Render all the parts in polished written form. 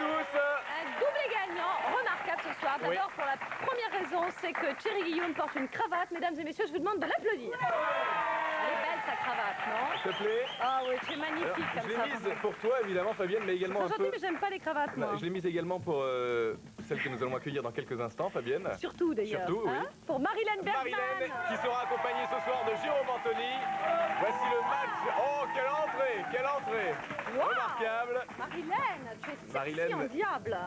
tous. Un doublé gagnant remarquable ce soir. D'abord, pour la première raison, c'est que Thierry Guillaume porte une cravate. Mesdames et messieurs, je vous demande de l'applaudir. Elle est belle, sa cravate, non? S'il te plaît. Ah oui, tu es magnifique Alors, comme je ça. l'ai mise pour toi, évidemment, Fabienne, mais également un C'est peu... gentil, mais j'aime pas les cravates, moi. Je l'ai mise également pour celle que nous allons accueillir dans quelques instants, Fabienne. Surtout, d'ailleurs. Surtout, oui. Pour Marilène Bergman. Marilène, qui sera accompagnée ce soir de Jérôme Anthony. Voici le match. Oh, quelle entrée! Quelle entrée! Wow. Remarquable. Marilène, tu es sexy Marilène. en diable.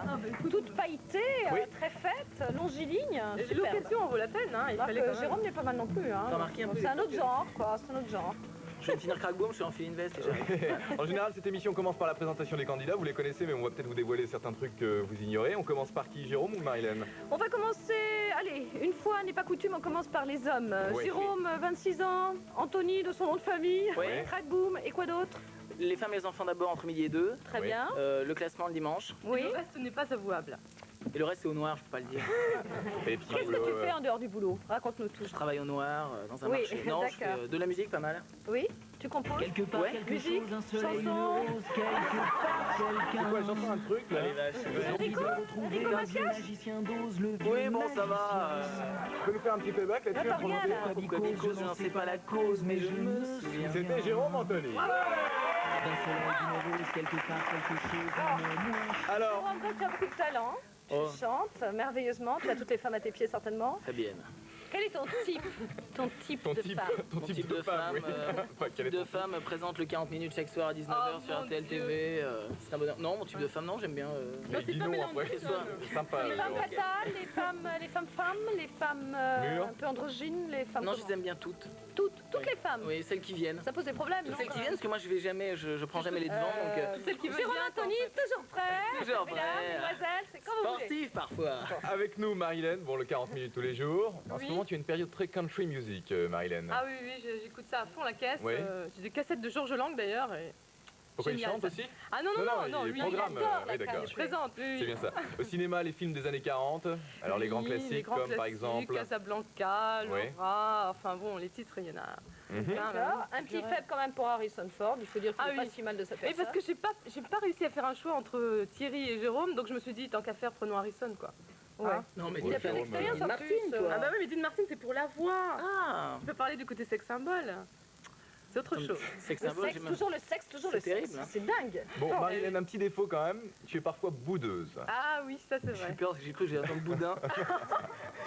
Toute pailletée, Oui. très faite, longiligne. Et l'occasion en vaut la peine, hein. Il Alors fallait que quand même. Jérôme n'est pas mal non plus. Hein. T'as remarqué un peu C'est les un autre trucs. genre, quoi. C'est un autre genre. Je viens de finir crack-boom, je suis enfilé une veste et j'arrive. En général, cette émission commence par la présentation des candidats. Vous les connaissez, mais on va peut-être vous dévoiler certains trucs que vous ignorez. On commence par qui, Jérôme ou Marilène? On va commencer, allez, une fois n'est pas coutume, on commence par les hommes. Oui. Jérôme, 26 ans, Anthony de son nom de famille, Oui. Crackboom, et quoi d'autre? Les femmes et les enfants d'abord entre midi et 2. Très Oui. bien. Le classement le dimanche. Oui. Le reste n'est pas avouable. Et le reste c'est au noir, je peux pas le dire. Et puis, Qu'est-ce que tu fais en dehors du boulot? Raconte-nous tout. Je travaille au noir, dans un Oui, marché. Non, je d'accord. fais de la musique pas mal. Oui. Tu composes? Quelque part, Ouais. quelque Musique, chose, un soleil, une chanson. rose, quelque part, c'est quelqu'un. quoi, j'entends un truc là? Enrico Retrouver un vieux magicien d'Oz, le vieux Oui, bon, ça va. Tu peux nous faire un petit playback là-dessus? Attends, avant de regarde. commencer Pourquoi Bicose, je n'en sais pas la cause, mais je me souviens. C'était Jérôme Anthony. d'un soleil, d'une rose, quelque part, quelque chose, un moi. Alors, Jérôme, toi, tu as beaucoup de talent. Tu Oh. chantes merveilleusement. Tu as toutes les femmes à tes pieds, certainement. Fabienne. Quel est ton type? Ton type ton de type, femme? ton Mon type de femme, oui. Enfin, quel est type de ton type? femme présente le 40 minutes chaque soir à 19h Oh, sur mon RTL Dieu. TV. C'est un bonheur. Non, mon type de femme, non, j'aime bien. Mais dis non après. Qu'est-ce que ça C'est sympa. Les femmes Jérôme. fatales, les femmes femmes, les femmes Mûres. un peu androgynes, les femmes Non, je comment? les aime bien toutes. Toutes les femmes. Oui, celles qui viennent. Ça pose des problèmes, non? Celles qui viennent, parce que moi je vais jamais, je prends jamais les devants, donc. Celle qui veut Jérôme bien, Anthony, toujours prêt. Toujours Mesdames, prêt. mesdemoiselles, c'est comme vous voulez. Sportif parfois. Avec nous, Marilène, bon, le 40 minutes tous les jours. En ce Oui. moment, tu as une période très country music, Marilène. Ah oui, oui, j'écoute ça à fond la caisse. Oui. J'ai des cassettes de Georges Lang d'ailleurs. Et... Pourquoi il génial, chante ça. aussi? Ah non, non, non, non, il lui, programme. il adore la Oui, d'accord. country. il présente, oui, oui. C'est bien ça. Au cinéma, les films des années 40. Alors, les grands Oui, classiques, les grands comme par classiques, exemple. Casablanca, Oui. Laura, enfin bon, les titres, il y en a. Mhm. plein, D'accord. là. Un petit faible quand même pour Harrison Ford. Il faut dire qu'il Ah n'est pas oui. si mal de sa Oui, personne. parce que j'ai pas réussi à faire un choix entre Thierry et Jérôme, donc je me suis dit, tant qu'à faire, prenons Harrison, quoi. Ouais. Hein Non, mais Il a t'es pas fan d'expérience, de en Martin, plus, toi. Ah bah oui, mais Dean Martin, c'est pour la voix. Ah, Tu peux parler du côté sex symbole. C'est autre chose. c'est que Le symbole, sexe, toujours le sexe, toujours C'est le sexe. terrible, hein. C'est dingue. Bon, Marilène, un petit défaut quand même. Tu es parfois boudeuse. Ah oui, ça c'est J'ai vrai. peur, j'ai cru que j'allais entendre boudin.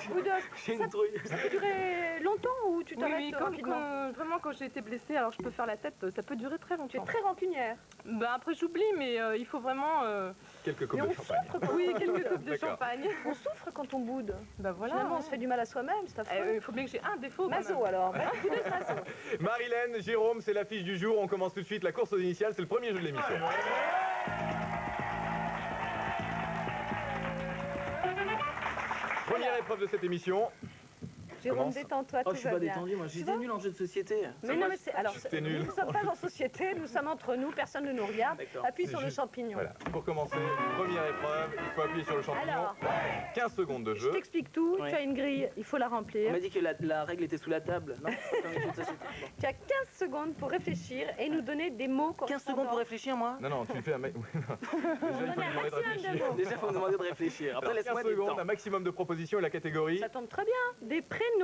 Boudin, J'ai une trouille. ça peut durer longtemps ou tu Oui, t'arrêtes oui, rapidement? vraiment quand j'ai été blessée, alors je peux faire la tête, ça peut durer très Tu es longtemps. très rancunière. Bah après j'oublie, mais il faut vraiment, Quelques coupes Mais de on champagne. souffre quand oui, quelques coupes de D'accord. champagne. on souffre quand on boude. Bah voilà. Finalement, on se fait du mal à soi-même, c'est affreux. Il faut bien que j'ai un défaut. quand Mazo même. alors, boudeuse mazo. Marilène, Jérôme, c'est l'affiche du jour. On commence tout de suite la course aux initiales. C'est le premier jeu de l'émission. Première épreuve de cette émission. Jérôme, Commence. détends-toi, Oh, tout je suis va pas bien. détendu, moi. Tu J'étais vois nul en jeu de société. Mais non, mais c'est. Alors, C'était nul. nous ne sommes pas en société, nous sommes entre nous, personne ne nous regarde. D'accord. Appuie C'est sur le juste- champignon. Voilà. Pour commencer, première épreuve, il faut appuyer sur le champignon. Alors. 15 secondes de Je jeu. t'explique tout, Ouais. tu as une grille, il faut la On remplir. m'a dit que la règle était sous la table. Non, c'est pas comme les jeux de société. Bon. Tu as 15 secondes pour réfléchir et nous donner des mots 15 secondes pour réfléchir, moi. Non, non, tu le fais un mec. Déjà, il faut lui demander de maximum de réfléchir. mots. Déjà, faut me demander de réfléchir. Après, Alors, 15 laisse-moi du secondes, temps. un maximum de propositions et la catégorie. Ça tombe très bien. Des prénoms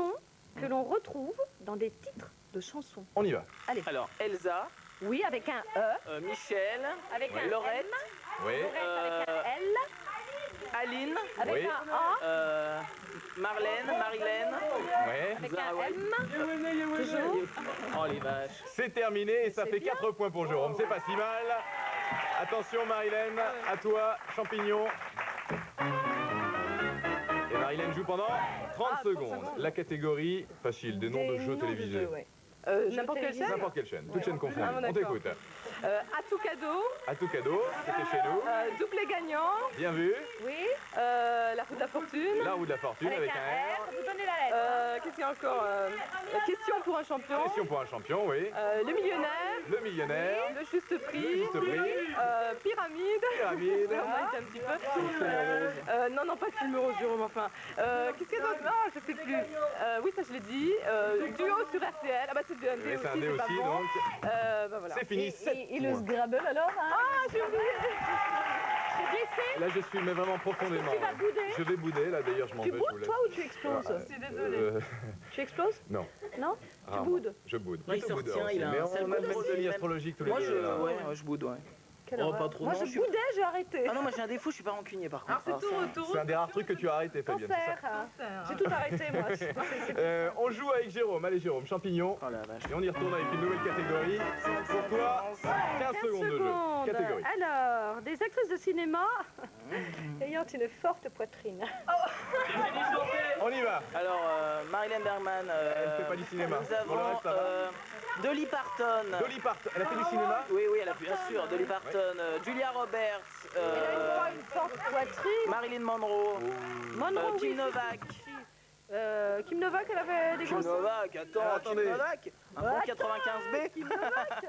que l'on retrouve dans des titres de chansons. On y va. Alors, Elsa, Oui, avec un E, Michel, avec un Laurette, M, Oui. Laurette avec un L, Aline, avec Oui. un A, Marlène, Marilène. Ouais. avec Zara, un ouais. M. Toujours. Oh les vaches. C'est terminé et ça C'est fait bien. 4 points pour Jérôme. C'est pas si mal. Attention Marilène, à toi, champignon. Et Marilène joue pendant 30 Ah, 30 secondes. secondes. La catégorie facile, des noms de jeux télévisés. ouais. N'importe quelle chaîne. N'importe quelle chaîne, toute chaîne confondue. Ah, bon, On d'accord. t'écoute. À tout cadeau, À tout cadeau, c'était chez nous. doublé gagnant, Bien vu. Oui, la roue de la fortune. La roue de la fortune avec avec un un R. R, vous donnez la lettre. Qu'est-ce qu'il y a encore Question pour un champion. Question pour un champion, oui. Le millionnaire. Le millionnaire. Le juste prix. Le juste prix. Pyramide. Pyramide. On a été un petit peu. Non, pas de film rose, Jérôme, enfin. Qu'est-ce qu'il y a d'autre? Non, je sais plus. Oui, ça je l'ai dit. Duo sur RTL. Ah bah c'est du ND Oui, aussi, c'est un dé c'est pas aussi, bon. donc Bah voilà. c'est fini. 7 Et le points. Scrabble alors hein? Ah, j'ai oublié. C'est blessé. là, je suis mais vraiment profondément. Tu vas bouder? Je vais bouder, là, d'ailleurs, je m'en Tu vais. je vous boudes laisse. toi ou tu exploses? Je suis désolée. Tu exploses? Non. Non? Tu rarement. boudes? Je boude. Ouais, il Plutôt se boudeur retient, aussi. il a un Mais sale on a le même contrôle demi de- astrologique tous les Moi, deux. là. je boude, ouais. Quelle Oh, horreur. pas trop, Moi non, je je suis- boudais, j'ai arrêté. Ah non, moi j'ai un défaut, je suis pas rancunier par contre. Alors c'est Alors, ça- tout C'est un des rares trucs que tu as arrêté, Fabienne. c'est ça Cancer. Cancer. J'ai tout arrêté moi. On joue avec Jérôme. Allez, Jérôme, champignon. Oh la vache. Et on y retourne avec une nouvelle catégorie. Pour toi, 15 secondes de jeu. Catégorie. Alors, des actrices de cinéma ayant une forte poitrine. On y va. Alors, Marilyn Bergman. Elle fait pas du cinéma. Nous Pour le avons reste, ça va. Dolly Parton. Dolly Parton. Elle a fait du cinéma? Oui, oui, elle a bien sûr. Dolly Parton. Julia Roberts. Elle a une forte poitrine. Marilyn Monroe. Monroe, Kim oui. Novak. Kim Novak, elle avait des Kim grosses... Novak, attends, Alors, attendez. Kim Novak. Un bon 95B. Kim Novak.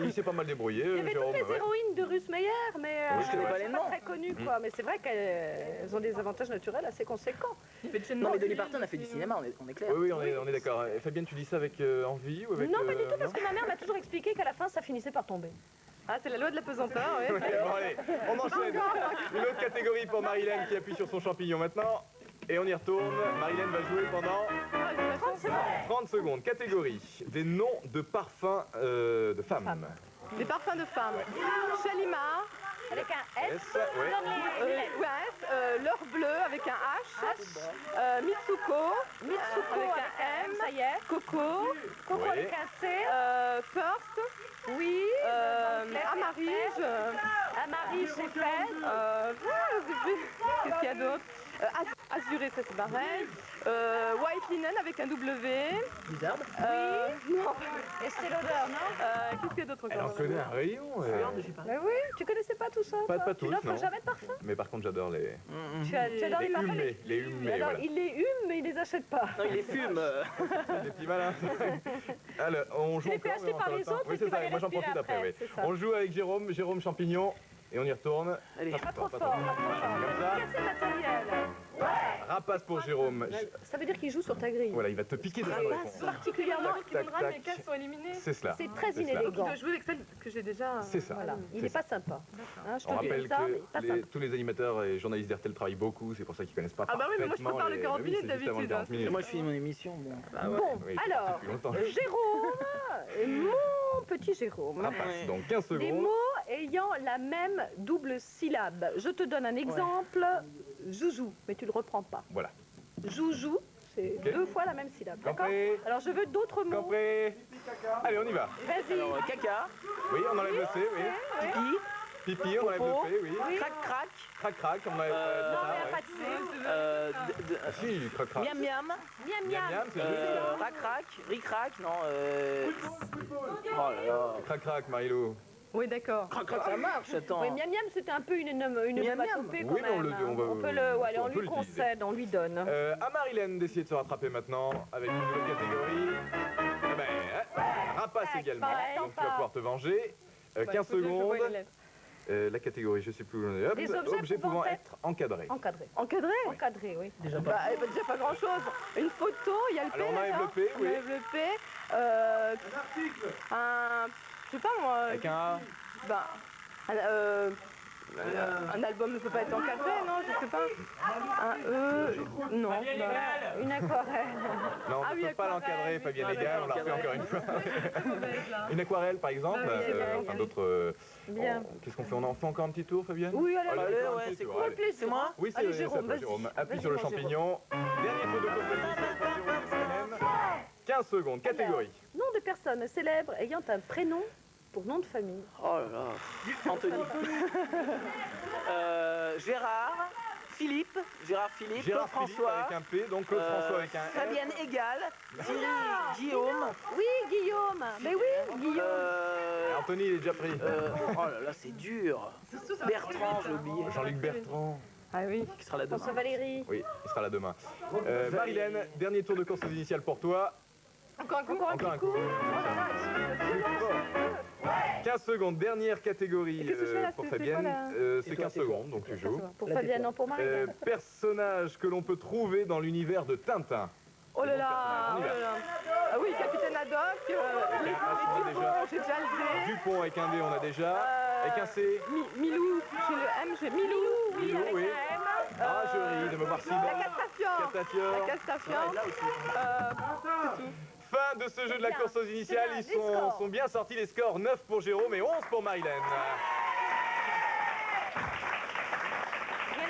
Il s'est pas mal débrouillé, Il y avait Jérôme. toutes les ouais. héroïnes de Ruth Meyer, mais Oui, je connais pas elles les sont noms. pas très connues, quoi. Mais c'est vrai qu'elles ont des avantages naturels assez conséquents. Il fait de chez Non, mais Dolly Nancy, Parton a fait du cinéma, on est clair. Oui, oui, on est d'accord. Fabienne, tu dis ça avec envie ou avec... Non, pas du tout, parce non que ma mère m'a toujours expliqué qu'à la fin, ça finissait par tomber. Ah, c'est la loi de la pesanteur, oui. Ouais, bon, allez, on enchaîne. Une autre catégorie pour Marilyn qui appuie sur son champignon maintenant. Et on y retourne. Marilyn va jouer pendant 30 secondes. Catégorie des noms de parfums de femmes. Des parfums de femmes. Shalimar, Avec un S. S, ouais. Comme les ouais, l'or bleu avec un H. Mitsuko, Mitsuko avec avec un M, ça y est. Coco, Coco Ouais. avec un C. First, Oui. Amarige, Amarie, c'est fait. qu'est-ce qu'il y a d'autre Azuré, ça c'est pareil. White Linen avec un W. Bizarre. Non. Estée Lauder, non? Qu'est-ce qu'il y a d'autre Elle en encore connaît un rayon. Mais oui, tu connaissais pas tout ça? Pas toi tous, Tu n'offres non. jamais de parfum? Mais par contre, j'adore les Tu adores les parfums? humés. Les humés, Alors, voilà. il les hume, mais il les achète pas. Non, il les fume. Des petits malins. Alors, on joue les fais encore, acheter mais on par a les le temps. autres Oui, et c'est tu vas ça. les Moi, j'en respirer profite après. après, Oui. c'est ça. On joue avec Jérôme Champignon. Et on y retourne. Allez. Pas trop Pas fort, trop pas trop fort. Comme ça. Casser matériel. Rapace pour Jérôme. Ça veut dire qu'il joue sur ta grille. Voilà, il va te piquer des bonnes réponses. Particulièrement, Qui voudra tac. mes cases sont éliminées. C'est cela. c'est très C'est cela. Il inélégant. doit jouer avec celle que j'ai déjà. C'est ça. Voilà, il C'est n'est ça. pas sympa. Hein, je On te dis rappelle ça, mais pas que sympa. tous les animateurs et journalistes d'RTL travaillent beaucoup, c'est pour ça qu'ils connaissent pas Ah bah oui, mais moi, je parfaitement prépare le 40 oui, minutes c'est juste avant le d'habitude, 40 minutes. Moi je finis mon émission. Bon. Bon, Oui, alors, depuis longtemps. Jérôme, mon petit Jérôme. Rapace, donc 15 Des secondes. mots ayant la même double syllabe. Je te donne un exemple. Joujou, mais tu le reprends pas. Voilà. Joujou, c'est Ok. 2 fois la même syllabe. D'accord? Compris. Alors je veux d'autres mots. Compris. Allez, on y va. Vas-y. Alors, caca, Oui, on enlève le C, oui. pipi, Pipi, on enlève Popo. le P, oui. crac crac, Crac, crac, on enlève Non, ça, mais ouais. pas de C. Ah si, crac, crac. miam miam, Miam Miam, miam. miam, c'est juste. rac rac, ric rac, non. Oh là là. Crac, crac, Marilou. Oui, d'accord. Crac crac, ça marche, attends. Oui, miam miam, c'était un peu une Miam, onomatopée miam. quand Oui, mais on même. le- hein. on va- On peut le, allez, on on peut lui l'utiliser. concède, on lui donne. À Marilyn d'essayer de se rattraper maintenant avec une nouvelle catégorie. Eh ben, Rapace également. pareil, Donc tu vas pas. pouvoir te venger. 15 Faut que je voie secondes. une lettre. La catégorie, je sais plus où on est. Hop, Des objets pouvant pouvant être encadrés. Encadré. Encadré Encadré, oui. Déjà Bah, déjà pas grand chose. Une photo, il y a le P. Alors, on enlève d'accord le P, oui. On enlève le P. Je sais pas moi. Avec un A. Bah, un album ne peut pas être encadré, non? Je sais pas. Un E. Non. Bah, Une aquarelle. Non, on Ah ne oui, peut pas aquarelle, l'encadrer, oui. Fabienne Ah, Légal, on l'a refait d'accord, encore une fois. mauvaise, là. Une aquarelle par exemple, Ah oui, enfin d'autres. Bien. Qu'est-ce qu'on fait? On en fait encore un petit tour, Fabienne? Oui, allez, Allez, allez, encore un ouais, petit c'est tour, cool. allez. plaisir. C'est moi? Oui, c'est Allez, c'est Jérôme, à toi, vas-y. Jérôme. Appuie Vas-y, sur le mon Jérôme. champignon. Dernier tour de compétition pour Jérôme cette semaine. 15 secondes, catégorie. Nom de personne célèbre ayant un prénom pour nom de famille. Oh là là. Anthony. Gérard, Philippe, Gérard Claude Philippe François, avec un P, donc Claude François avec un F. Fabienne Égal, Thierry Guillaume, Oui, Guillaume. Mais oui, Guillaume. Anthony, il est déjà pris. oh là là, c'est dur. Bertrand, j'ai oublié. Jean-Luc Bertrand. Ah oui. Qui sera là demain. François Valéry. Oui, il sera là demain. Marilyn, dernier tour de course initiale pour toi. Encore un coup. Encore un coup. Plus fort. 15 secondes, dernière catégorie Qu'est-ce que je fais là? pour C'est quoi, Fabienne. là C'est 15 secondes, donc tu joues. Pour Là, Fabienne, t'es non, pour Marie. Personnage que l'on peut trouver dans l'univers de Tintin. Oh là des là, noms de oh personnages. là là. Ah oui, Capitaine Haddock, les Dupont, j'ai déjà le D. Dupont avec un D, on a déjà. Avec un C. Milou, j'ai le M, j'ai Milou. Milou, oui. Ah, je ris de me voir si La belle. Castafiore. Castafiore. La Castafiore. C'est tout. Fin de ce jeu de la course aux initiales. bien, Ils les scores. sont bien sortis les scores. 9 pour Jérôme et 11 pour Marilyn.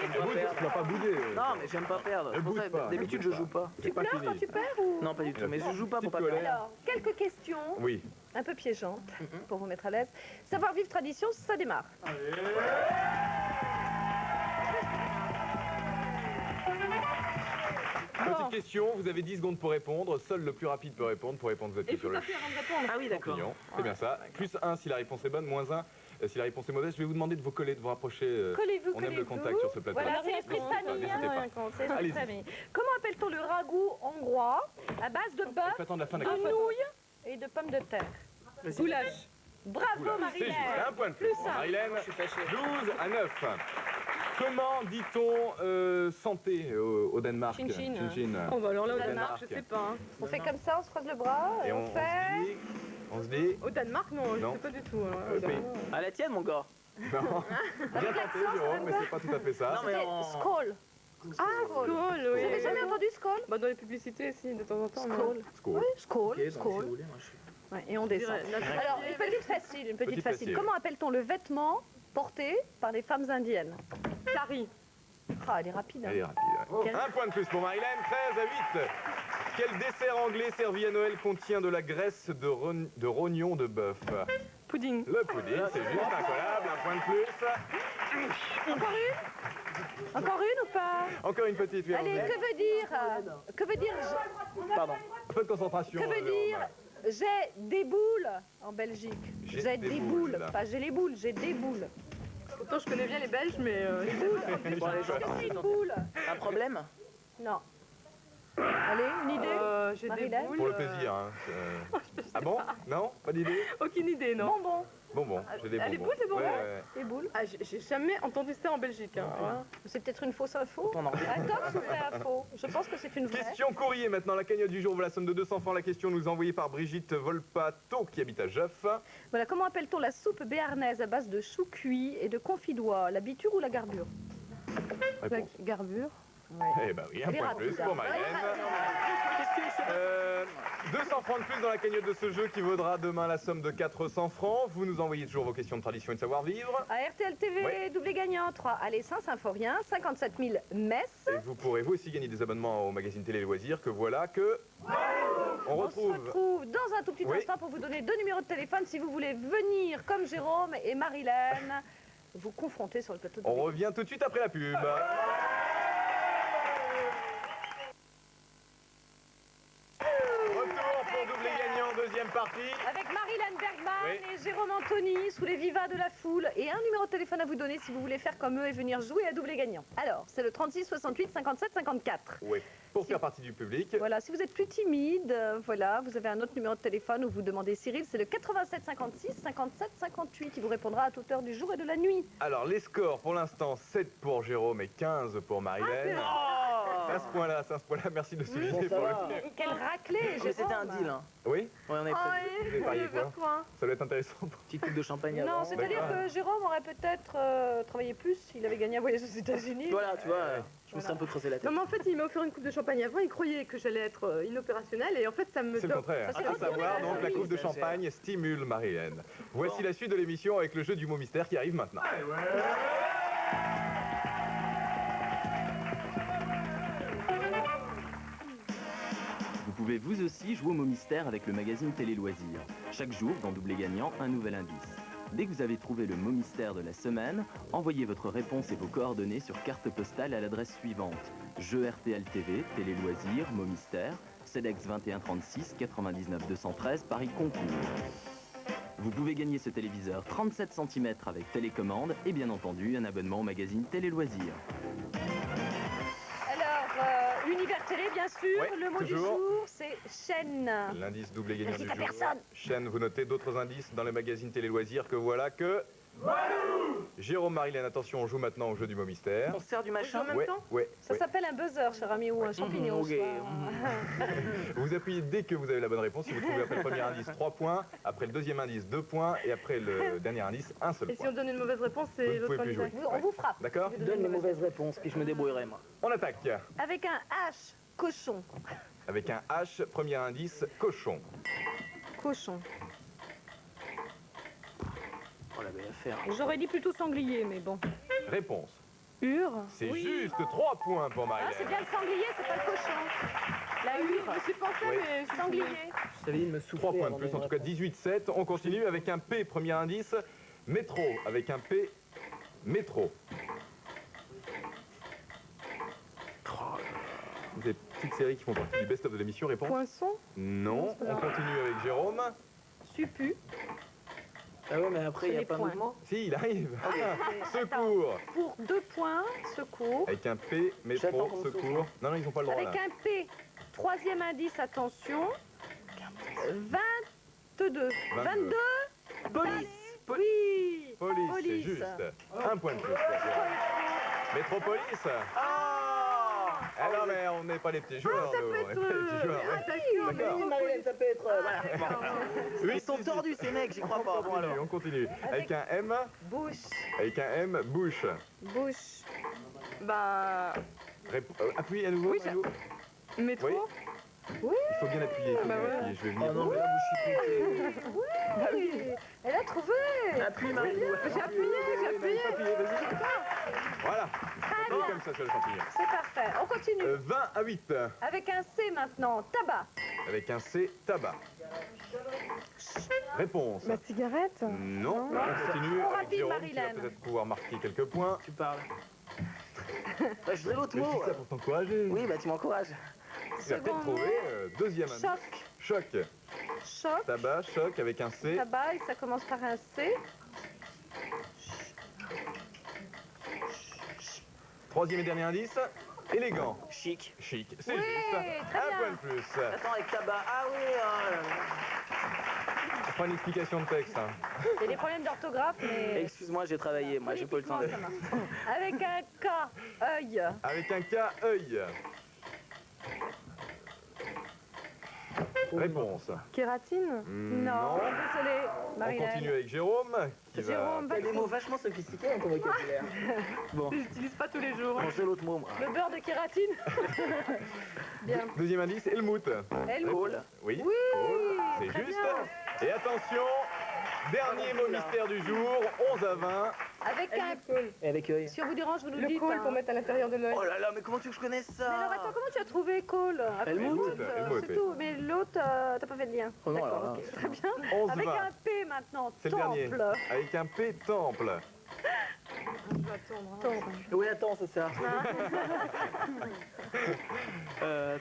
J'aime pas Tu perdre. dois pas bouger. Non, mais j'aime pas perdre. Ne C'est pour bouge ça, pas, d'habitude, ne je bouge joue pas. C'est pas Pleure quand fini. tu perds ou... Non, pas du tout. Mais je joue pas pour pas Petite perdre. colère. Alors, quelques questions Oui. un peu piégeantes pour vous mettre à l'aise. Savoir-vivre tradition, ça démarre. Petite question, vous avez 10 secondes pour répondre. Seul le plus rapide peut répondre. Pour répondre, vous Et appuyez il sur faut le t'appuyer avant de répondre. Ah oui, d'accord. champignon. C'est bien ça. Plus 1 si la réponse est bonne, moins 1 si la réponse est mauvaise. Je vais vous demander de vous coller, de vous rapprocher. Collez-vous, On aime le collez-vous. contact sur ce plateau. Voilà, c'est l'esprit de famille. N'hésitez pas. C'est l'esprit de Allez-y. famille. Comment appelle-t-on le ragoût hongrois à base de Il bœuf, faut attendre la fin de de la question. nouilles et de pommes de terre? Goulash. Bravo Oula, c'est Marilyn. juste, un point de plus. Plus un. Marilyn, Je suis fâché. 12 à 9. Comment dit-on santé au Danemark? Chin chin. Chin. Oh bah alors là, au Danemark. Danemark, je sais pas. Hein. On fait comme ça, on se croise le bras et Et on fait... on se dit... Au Danemark, non, je Non. sais pas du tout. Alors, pays. À la tienne, mon gars. Non. Bien tenté, Jérôme, mais c'est pas tout à fait ça. Non, mais en- Skål. Ah, Skål, Vous oui. avez jamais entendu Skål? Bah dans les publicités, si, de temps en temps. mais- Skål. Skål. Oui, Skål, Ok, donc, si Skål. vous voulez, moi, je suis- Ouais, et on descend. Alors, une petite facile, une petite Petite facile. facile. Comment appelle-t-on le vêtement porté par les femmes indiennes? Sari. Ah, elle est rapide. hein. Elle est rapide. Ouais. Un point de plus pour Marilyn, 13 à 8. Quel dessert anglais servi à Noël contient de la graisse de rognon de bœuf? Pudding. Le pudding, c'est juste incollable, un point de plus. Encore une ou pas? Encore une petite, oui, Allez, André. que veut dire, Pardon. Un peu de concentration. que veut Jérôme. dire j'ai des boules en Belgique? J'ai des boules. Pas j'ai les boules, j'ai des boules. Pourtant, je connais bien les Belges, mais. Bon, allez, Qu'est-ce que c'est une boule? un problème? Non. Allez, une idée? J'ai des Marilyn boules. Pour le plaisir. Hein. Ah bon? Non? Pas d'idée? Aucune idée, non. Bonbon. Bonbon, j'ai des Ah, les bonbons. boules, les bonbons Ouais, ouais. Des boules. Ah, j'ai jamais entendu ça en Belgique. Hein. Voilà. C'est peut-être une fausse info. On en revient. Ah, top, c'est une vraie info. Je pense que c'est une vraie. Question courrier maintenant, la cagnotte du jour vaut la somme de 200 francs. La question nous envoyée par Brigitte Volpato qui habite à Jeuf. Voilà, comment appelle-t-on la soupe béarnaise à base de chou cuit et de confit d'oie? La biture ou la garbure? Réponse. La garbure. Eh ben oui, un Elle est point de plus rapide, pour hein. Marilyn. Qu'est-ce que 200 francs de plus dans la cagnotte de ce jeu qui vaudra demain la somme de 400 francs. Vous nous envoyez toujours vos questions de tradition et de savoir-vivre. À RTL TV, Oui. doublé gagnant, 3 Alessins, Symphorien, 57 000 Metz. Et vous pourrez vous aussi gagner des abonnements au magazine Télé Loisirs que voilà que... On On se retrouve... retrouve dans un tout petit Oui. instant pour vous donner 2 numéros de téléphone si vous voulez venir comme Jérôme et Marilyn vous confronter sur le plateau de On Doublé. revient tout de suite après la pub. Retour pour doubler gagnant, deuxième partie. Avec Marilyn Bergman Oui. et Jérôme Anthony sous les vivas de la foule et un numéro de téléphone à vous donner si vous voulez faire comme eux et venir jouer à doublé gagnant. Alors, c'est le 36 68 57 54. Oui, pour faire partie du public. Voilà, si vous êtes plus timide, voilà, vous avez un autre numéro de téléphone où vous demandez Cyril, c'est le 87 56 57 58. Il vous répondra à toute heure du jour et de la nuit. Alors, les scores, pour l'instant, 7 pour Jérôme et 15 pour Marilyn. C'est à ce point-là, merci de souligner Bon, ça pour le va. film. Quel raclé, Mais c'était un Jérôme. deal, hein. Oui, Ouais, on est Ah, prévu. Vous avez parié quoi quoi ça doit être intéressant. Petite coupe de champagne Non, avant. c'est-à-dire D'accord. que Jérôme aurait peut-être travaillé plus s'il avait gagné un voyage aux États-Unis. Voilà, tu vois, je me suis un peu creusé la tête. Non, mais en fait, il m'a offert une coupe de champagne avant. Il croyait que j'allais être inopérationnelle. Et en fait, ça me C'est le contraire. Ça, c'est À le savoir, contraire. donc, la Oui, coupe de ça, champagne stimule Marilyn. Voici la suite de l'émission avec le jeu du mot mystère qui arrive maintenant. Vous pouvez vous aussi jouer au mot mystère avec le magazine Télé Loisirs. Chaque jour, dans Doublé Gagnant, un nouvel indice. Dès que vous avez trouvé le mot mystère de la semaine, envoyez votre réponse et vos coordonnées sur carte postale à l'adresse suivante. Jeu RTL TV, Télé Loisirs, mot mystère, CEDEX 2136 99 213 Paris Concours. Vous pouvez gagner ce téléviseur 37 cm avec télécommande et bien entendu un abonnement au magazine Télé Loisirs. Alors, Univers Télé, bien sûr. Ouais, le mot toujours. du jour, c'est chaîne. L'indice doublé gagnant Merci du à jour. personne. Chaîne, vous notez d'autres indices dans le magazine Télé Loisirs que voilà que... Jérôme, Marilène, attention, on joue maintenant au jeu du mot mystère. On se sert du machin. en même Ouais, temps ouais, Ça ouais. s'appelle un buzzer, cher ami, ou un champignon. ok. soit. Vous appuyez dès que vous avez la bonne réponse. Si vous trouvez après le premier indice, 3 points. Après le deuxième indice, 2 points. Et après le dernier indice, un seul Et si point. on donne une mauvaise réponse, Vous c'est ne l'autre pouvez plus candidat. jouer. On vous frappe. D'accord? Donne les mauvaises réponses, puis je me débrouillerai, moi. On attaque. Avec un H, cochon. Avec un H, premier indice, cochon. Cochon. Oh la belle affaire. J'aurais dit plutôt sanglier, mais bon. Réponse. Ur. C'est Oui. juste 3 points pour Ah, c'est Marilène. bien le sanglier, c'est pas le cochon. La hure, Je suis pensé, Oui. mais je suis sanglier. Je t'avais dit de me souffler. 3 points de avant plus, de en tout cas 18-7. On continue avec un P, premier indice, métro. Avec un P, métro. Des petites séries qui font partie du best-of de l'émission. Réponse? Poinçon. Non. On continue avec Jérôme. Supu. Ah ouais, mais après, il n'y C'est a les pas points. d'autres mots. Si, il arrive. Attends. Secours. Pour 2 points, secours. Avec un P, J'attends métro, qu'on me secours. Non, non, ils n'ont pas le droit Avec là. un P, troisième indice, attention. 22. 22. Police. Oui. Police, c'est Police. juste. Un point de plus. pour Jérôme. Métropolis. Ah non, mais on n'est pas les petits joueurs, nous. On n'est pas les petits joueurs. ouais. D'accord. Marilène, ça peut être. Voilà. Oui, Ils sont si, si. tordus, ces mecs, j'y crois On pas. Bon, continue, alors. on continue. Avec un M, Bouche. avec un M, bouche. Bouche. Bah. Appuie à nouveau. Oui, à nouveau. Métro. Il faut bien appuyer. Il faut Bah bien ouais. appuyer. Je vais Oh venir. non, mais là, vous chipotez. Oui. Elle a trouvé. Appuie, Marie. J'ai appuyé, j'ai appuyé. Voilà. On comme ça sur le champignon. C'est parfait. On continue. 20 à 8. Avec un C maintenant. Tabac. Avec un C, tabac. Réponse. Ma cigarette. Non. On continue Trop avec rapide, Jérôme qui va Marilène. peut-être pouvoir marquer quelques points. Tu parles. Bah, je voudrais l'autre Mais je mot. dis ça pour t'encourager. Oui, bah tu m'encourages. Tu vas peut-être Second trouver deuxième indice. Choc. Choc. Choc. Tabac, choc avec un C. Tabac, et ça commence par un C. Troisième et dernier indice. Élégant. Chic. Chic. C'est Oui, juste. très Un bien. point de plus. Attends, avec tabac. Ah oui, oh là là. On fera une explication de texte. hein. Il y a des problèmes d'orthographe, mais... Excuse-moi, j'ai travaillé, moi, j'ai pas eu le temps de. politiquement, ça marche. Avec un K. Œil. Avec un K, œil. Réponse. Kératine. Non, désolé, On Marilène. continue avec Jérôme. Qui Jérôme, Il y a des va mots vachement sophistiqués dans ton vocabulaire. Bon, Je l'utilise pas tous les jours. mange de l'autre mot, moi. le beurre de kératine. Bien. Deuxième indice, Helmut. Helmut. Paul. Oui. Oui, Paul, c'est très juste. bien. Et attention, dernier mot mystère du jour, 11 à 20. Avec un... Et avec œil. Si on vous dérange, vous nous Le dites. col hein. pour mettre à l'intérieur de l'œil. Oh là là, mais comment tu veux que je connaisse ça? Mais alors attends, comment tu as trouvé Cole après Helmut. l'autre, Helmut, c'est oui. tout. Mais l'autre, t'as pas fait de lien. Oh non, D'accord, alors là, ok, très bien. 11 Avec 20. un P maintenant, C'est le dernier. temple. Avec un P, temple. Je dois attendre. hein. Oui, attends, c'est ça.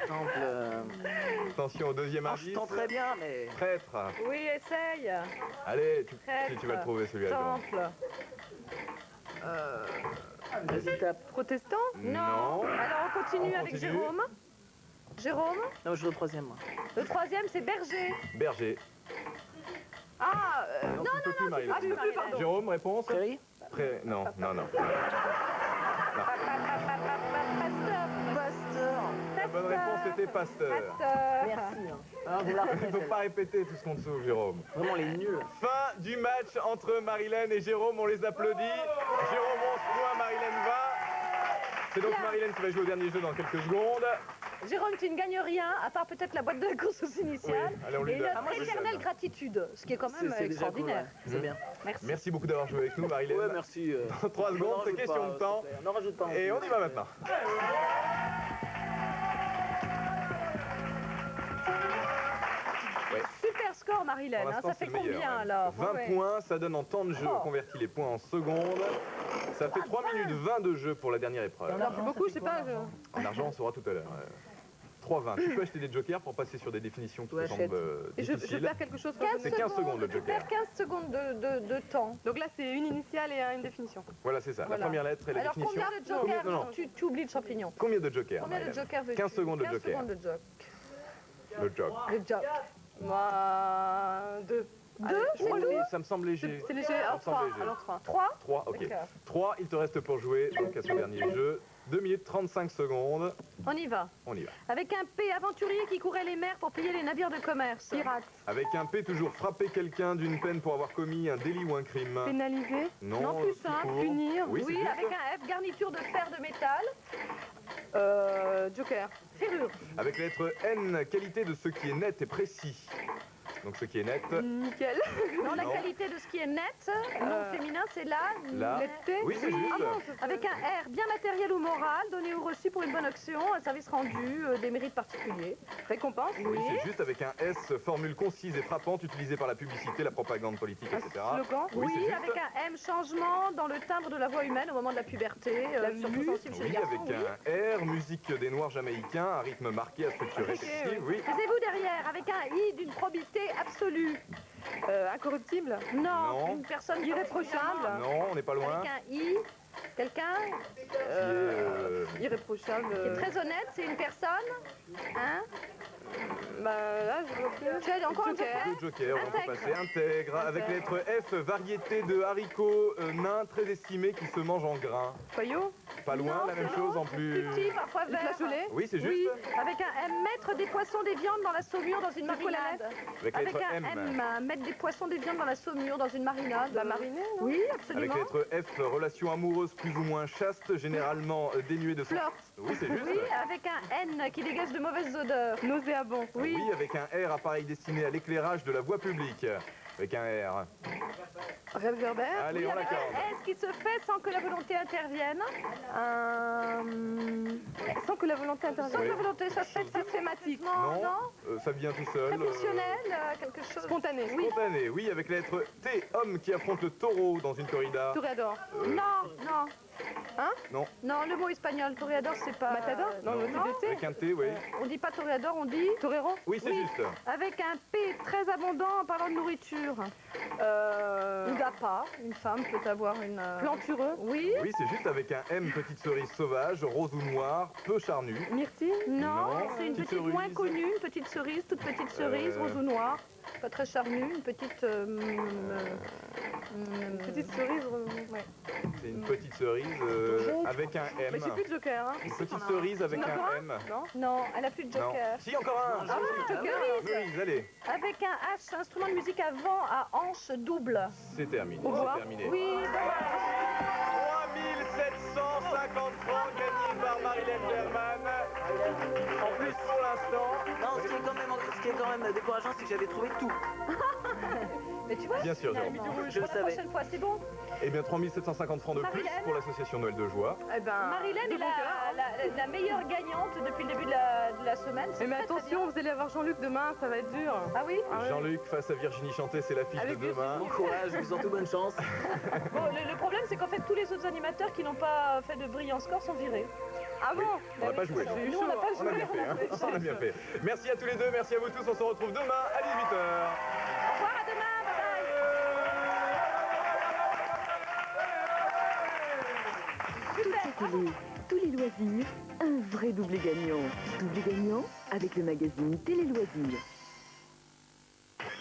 Temple. Attention au deuxième Oh, je indice. tente très bien, mais. Prêtre. Oui, essaye. Allez, tu Prêtre. vas le trouver celui-là. Jean. Temple. Vas-y, tape. Protestant. Non. Alors on continue On avec continue. Jérôme. Jérôme. Non, je veux le troisième, moi. Le troisième, c'est berger. Berger. Ah, Non, tu peux plus, Marilène. Ah, tu peux plus, pardon. Jérôme, réponse. Prairie. Non, non, non. Pasteur. Pasteur. La bonne réponse était pasteur. Pasteur. Merci. Hein, vous la Il ne refaites, faut pas répéter tout ce qu'on dessous, Jérôme. Vraiment les nuls. Fin du match entre Marilène et Jérôme, on les applaudit. Jérôme 11 points, Marilène 20. C'est donc Bien. Marilène qui va jouer au dernier jeu dans quelques secondes. Jérôme, tu ne gagnes rien, à part peut-être la boîte de la course initiale. Oui, allez, on lui et donne. notre Ah, moi, je éternelle donne. gratitude, ce qui est quand même C'est déjà cool, extraordinaire. ouais. C'est bien. Merci. Merci beaucoup d'avoir joué avec nous, Marilène. Ouais, merci. Dans 3 secondes, c'est question de temps. On n'en rajoute pas. Et on y va maintenant. Super score, Marilène. Pour hein. l'instant, Ça c'est fait le meilleur, combien ouais. alors 20 Ouais. points, ça donne en temps de jeu, Oh. on convertit les points en secondes. Ça fait 3 minutes 20 de jeu pour la dernière épreuve. alors beaucoup, je sais pas. En argent, on saura tout à l'heure. 3,20. Tu peux acheter des jokers pour passer sur des définitions qui te Ouais, semblent achète. Et je difficiles. perds quelque chose. 15 C'est 15 secondes, le Tu joker. perds 15 secondes de temps. Donc là, c'est une initiale et une définition. Voilà, c'est ça. Voilà. La première lettre et la Alors définition. combien de jokers Non, non. tu oublies le champignon. Combien de jokers Combien de Marilène jokers veux-tu 15 secondes de 15 joker. secondes de joke. Le joke. Le joke. Moi, 2. 2, c'est tout. Ça me semble léger. C'est léger. Alors Ça me 3. semble léger. Alors 3. 3. 3, ok. D'accord. 3, il te reste pour jouer donc à ce dernier jeu. 2 minutes 35 secondes. On y va. On y va. Avec un P, aventurier qui courait les mers pour piller les navires de commerce. Pirate. Avec un P, toujours frapper quelqu'un d'une peine pour avoir commis un délit ou un crime. Pénaliser. Non, plus simple, court. punir. Oui, c'est Oui, juste. avec un F, garniture de fer de métal. Joker. Ferrure. Avec la lettre N, qualité de ce qui est net et précis. Donc ce qui est net. Nickel. Non, la Non. qualité de ce qui est net. Non féminin, c'est la Là. netteté. Oui, c'est juste. Ah non, c'est- Avec un R, bien matériel ou moral, donné ou reçu pour une bonne action, un service rendu, des mérites particuliers. Récompense. Oui, c'est juste avec un S, formule concise et frappante utilisée par la publicité, la propagande politique, Un etc. slogan. Oui, c'est juste. avec un M, changement dans le timbre de la voix humaine au moment de la puberté, surtout sensible chez Oui, les garçons. avec un R, musique des Noirs jamaïcains, un rythme marqué à structure répétitive, oui. Taisez-vous derrière, avec un I d'une probité absolue. Incorruptible. Non, Non. une personne Irréprochable. Non, on n'est pas loin. Avec un I, quelqu'un Irréprochable. qui est très honnête, c'est une personne. Hein? Bah là, je vois plus. Tu as encore un Joker. joker. Le joker, on peut Intègre. passer. Intègre, avec la lettre F, variété de haricots nains très estimés qui se mangent en grains. Foyot. Pas loin, Non, la même c'est chose long, en plus. Plus petit, parfois Une vert. flageolet. Oui, c'est juste. Oui, avec un M, mettre des poissons, des viandes dans la saumure dans une marinade. Avec la Avec lettre un M. M, mettre des poissons, des viandes dans la saumure dans une marinade. La marinée, non? Oui, Avec absolument. la lettre F, relation amoureuse plus ou moins chaste, généralement dénuée de Flirt. Oui, c'est juste. Oui, avec un N qui dégage de mauvaises odeurs. Nauséabond. Oui. Oui, avec un R, appareil destiné à l'éclairage de la voie publique. Avec un R. Réverbère. Allez, on Avec l'accorde. un S qui se fait sans que la volonté intervienne. Sans que la volonté Sans intervienne. que la volonté, ça se fait Systématique. Non, non. Ça vient tout seul. Impulsionnel, quelque chose. Spontané. Oui. Spontané, oui, avec la lettre T, homme qui affronte le taureau dans une corrida. Toréador. Non, non. Hein? Non. Non, le mot espagnol, toréador, c'est pas... Matador. Non, le Non. TDT. Avec un T, oui. On dit pas toréador, on dit... Torero. Oui, c'est Oui. juste. Avec un P très abondant en parlant de nourriture. Ou d'appât. Une femme peut avoir une... Plantureux. Oui. Oui, c'est juste avec un M, petite cerise sauvage, rose ou noire, peu charnue. Myrtille. Non, Non, c'est une petite petite moins cerise. connue, une petite cerise, toute petite cerise, rose ou noire. Pas très charnue, une petite... Petite cerise. Ouais. C'est une petite cerise avec un M. Mais j'ai plus de joker, hein. Une petite cerise avec Encore un un M. Non. Non, elle a plus de Non. joker. Si, encore un. Ah oui, jokerise. Cerise, allez. Avec un H, instrument de musique à vent à hanche double. C'est terminé. Au revoir. C'est terminé. Oui, dommage. 3750 francs gagnés par Marilyn German. En plus, pour l'instant. Non, ce qui est quand même décourageant, c'est que j'avais trouvé tout. Mais tu vois, Bien sûr, Jérôme. Je le pour la savais. prochaine fois, c'est bon. Eh bien, 3750 francs de plus Marilyn. pour l'association Noël de Joie. Eh ben. Marilyn de est bon cœur. la meilleure gagnante depuis le début de la semaine. C'est Mais très, très attention, vous allez avoir Jean-Luc demain, ça va être dur. bien. Ah oui. Ah ouais. Jean-Luc face à Virginie Chanté, c'est l'affiche de Avec demain. Bon courage, je vous en tout bonne chance. Bon, le problème, c'est qu'en fait, tous les autres animateurs qui n'ont pas fait de brillants scores sont virés. Ah bon? On n'a pas joué. Nous, on n'a pas On joué. a bien fait, hein. fait On a bien fait. Merci à tous les deux, merci à vous tous. On se retrouve demain à 18h. Au revoir, à demain. Bye bye. Toute la télé, tous les loisirs, un vrai doublé gagnant. Doublé gagnant avec le magazine Télé Loisirs.